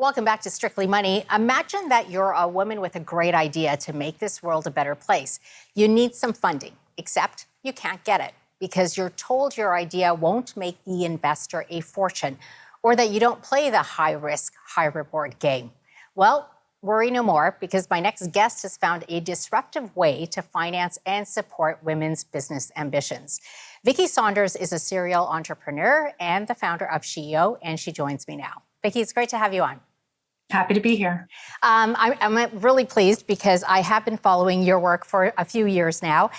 Welcome back to Strictly Money. Imagine that you're a woman with a great idea to make this world a better place. You need some funding, except you can't get it because you're told your idea won't make the investor a fortune or that you don't play the high-risk, high-reward game. Well, worry no more because my next guest has found a disruptive way to finance and support women's business ambitions. Vicki Saunders is a serial entrepreneur and the founder of SheEO, and she joins me now. Vicki, it's great to have you on. Happy to be here. I'm really pleased because I have been following your work for a few years now.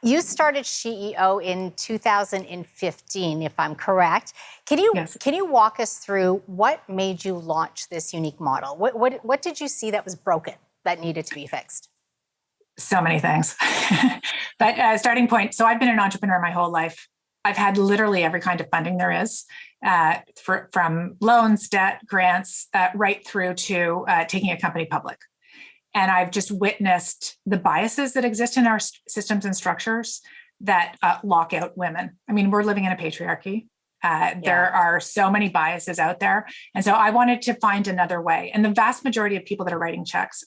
You started SheEO in 2015, if I'm correct. Can you walk us through what made you launch this unique model? What did you see that was broken that needed to be fixed? So many things. But starting point, so I've been an entrepreneur my whole life. I've had literally every kind of funding there is, from loans, debt, grants, right through to taking a company public. And I've just witnessed the biases that exist in our systems and structures that lock out women. I mean, we're living in a patriarchy. There are so many biases out there. And so I wanted to find another way. And the vast majority of people that are writing checks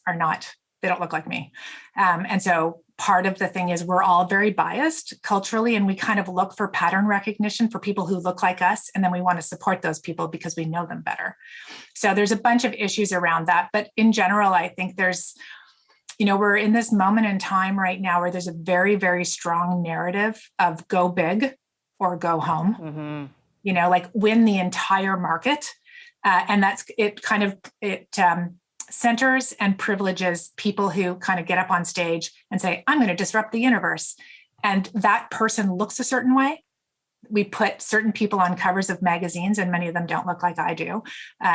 they don't look like me. And so part of the thing is we're all very biased culturally, and we kind of look for pattern recognition for people who look like us. And then we want to support those people because we know them better. So there's a bunch of issues around that. But in general, I think we're in this moment in time right now where there's a very, very strong narrative of go big or go home, like win the entire market. And that's it centers and privileges people who kind of get up on stage and say, I'm going to disrupt the universe. And that person looks a certain way. We put certain people on covers of magazines, and many of them don't look like I do,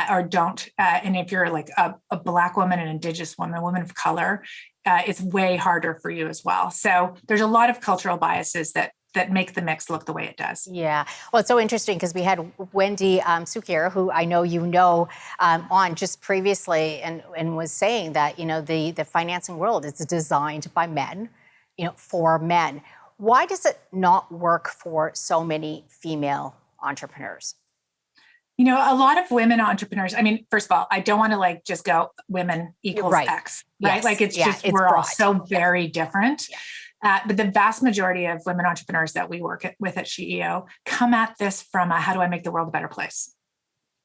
or don't. And if you're like a Black woman, an Indigenous woman, a woman of color, it's way harder for you as well. So there's a lot of cultural biases that make the mix look the way it does. Yeah. Well, it's so interesting because we had Wendy Cukier, who I know on just previously and was saying that, the financing world is designed by men, for men. Why does it not work for so many female entrepreneurs? A lot of women entrepreneurs, I mean, first of all, I don't want to just go women equals X, right? Yes. We're all so very different. Yeah. But the vast majority of women entrepreneurs that we work with at SheEO come at this from how do I make the world a better place?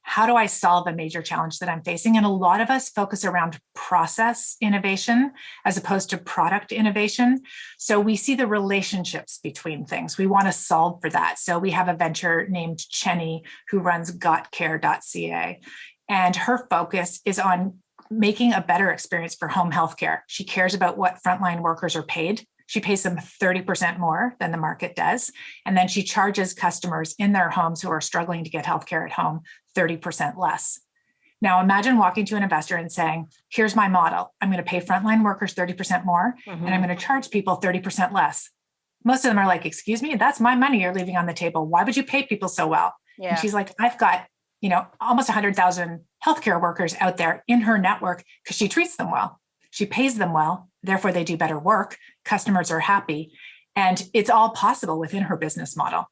How do I solve a major challenge that I'm facing? And a lot of us focus around process innovation as opposed to product innovation. So we see the relationships between things. We want to solve for that. So we have a venture named Chenny who runs gotcare.ca. And her focus is on making a better experience for home healthcare. She cares about what frontline workers are paid. She pays them 30% more than the market does. And then she charges customers in their homes who are struggling to get healthcare at home 30% less. Now, imagine walking to an investor and saying, here's my model. I'm going to pay frontline workers 30% more, and I'm going to charge people 30% less. Most of them are like, excuse me, that's my money you're leaving on the table. Why would you pay people so well? Yeah. And she's like, I've got, almost 100,000 healthcare workers out there in her network because she treats them well. She pays them well. Therefore, they do better work. Customers are happy. And it's all possible within her business model.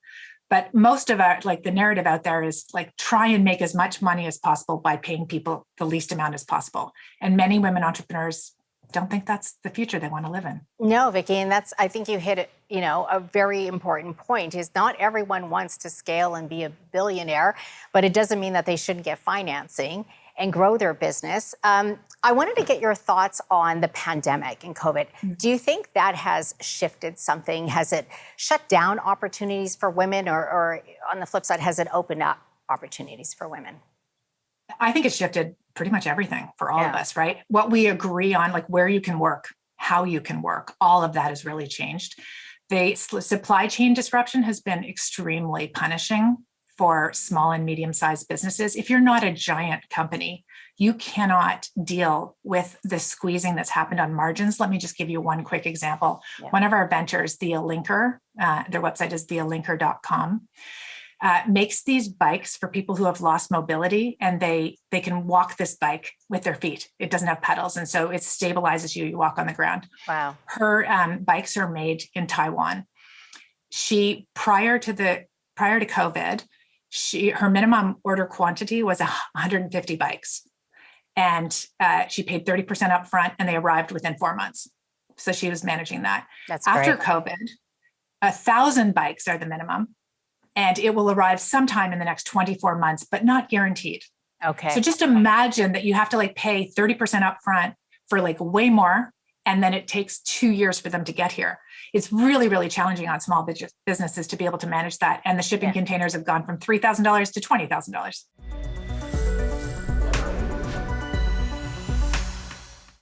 But most of the narrative out there is try and make as much money as possible by paying people the least amount as possible. And many women entrepreneurs don't think that's the future they want to live in. No, Vicki, and I think you hit it, a very important point is not everyone wants to scale and be a billionaire, but it doesn't mean that they shouldn't get financing and grow their business. I wanted to get your thoughts on the pandemic and COVID. Do you think that has shifted something? Has it shut down opportunities for women or on the flip side, has it opened up opportunities for women? I think it's shifted pretty much everything for all of us, right? What we agree on, where you can work, how you can work, all of that has really changed. The supply chain disruption has been extremely punishing for small and medium-sized businesses. If you're not a giant company, you cannot deal with the squeezing that's happened on margins. Let me just give you one quick example. Yeah. One of our ventures, The Linker, their website is thelinker.com, makes these bikes for people who have lost mobility, and they can walk this bike with their feet. It doesn't have pedals, and so it stabilizes you. You walk on the ground. Wow. Her bikes are made in Taiwan. She, prior to COVID, her minimum order quantity was 150 bikes. and she paid 30% upfront, and they arrived within 4 months. So she was managing that. That's After great. COVID, 1,000 bikes are the minimum, and it will arrive sometime in the next 24 months, but not guaranteed. Okay. So just imagine that you have to like pay 30% upfront for like way more, and then it takes 2 years for them to get here. It's really, really challenging on small businesses to be able to manage that. And the shipping containers have gone from $3,000 to $20,000.